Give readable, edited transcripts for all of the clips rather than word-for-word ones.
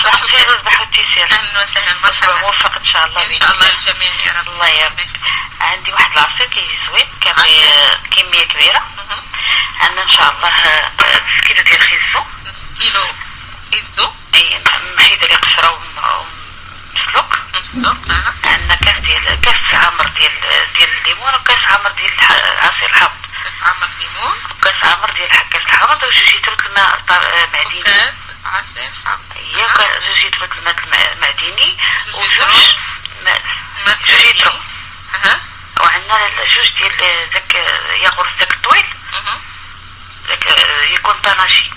صباح الخير وصباح التيسير. اهلا وسهلا مرحبا. موفق ان شاء الله. ان شاء الله الجميع يا رب. الله يرضيك. عندي واحد العصير كيزوين كمية كبيرة. عندنا ان شاء الله نص كيلو ديال خيزو. نص كيلو خيزو. اي محيدة لي قشرة ومسلوق. عندنا كاس عمر ديال الليمون وكاس عمر ديال عصير الحامض. كاس عمر ليمون وكاس عمر ديال كاس الحامض وجوج لتر الماء معدني. وكاس عصير حامض. هي جوج لتر الماء المعدني وجوج ماء جوج لتر. وعندنا جوج ديال داك ياغورت داك الطويل. داك يكون طناشي.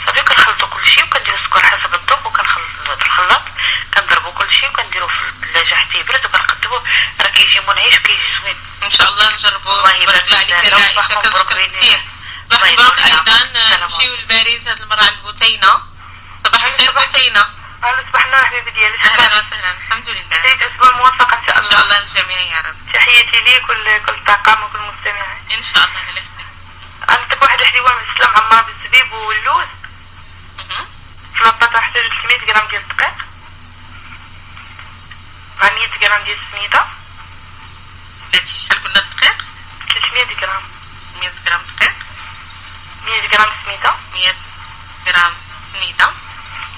صافي كنخلطو كلشي وكنديرو السكر حسب الذوق وكنخلط في الخلاط كنضربو كلشي وكنديرو في الثلاجه حتى يبرد وكنقدمو. راه كيجي منعش وكيجي زوين ان شاء الله نجربو. بارك الله عليك يا عائشه كنشكرك كثير. صباح مبروك ايضا. نمشيو لباريس هذه المره على البثينه. صباح الخير بثينه. صباح النور حبيبي ديالي. اهلا وسهلا. الحمد لله. بداية اسبوع موفق ان شاء الله. ان شاء الله الجميع يا رب. تحياتي ليك كل الطاقم وكل المستمعين. ان شاء الله. الله يخليك. عندك واحد الحليوه مسلم معمره بالزبيب واللوز. في لاطاط نحتاجو 300 غرام ديال الدقيق مع 100 غرام ديال السميده. بلاتي شحال قلنا الدقيق؟ 300 غرام. 300 غرام دقيق. 100 غرام سميده. 100 غرام سميده.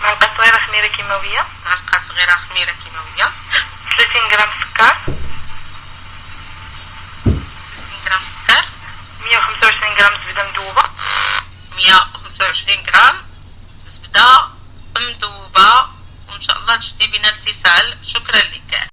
معلقه صغيره خميره كيماويه. معلقه صغيره خميره كيماويه. 30 غرام سكر. 30 غرام سكر. 125 غرام زبده مذوبه. 125 غرام زبده مذوبه. وان شاء الله تجدي بنا الاتصال. شكرا لك.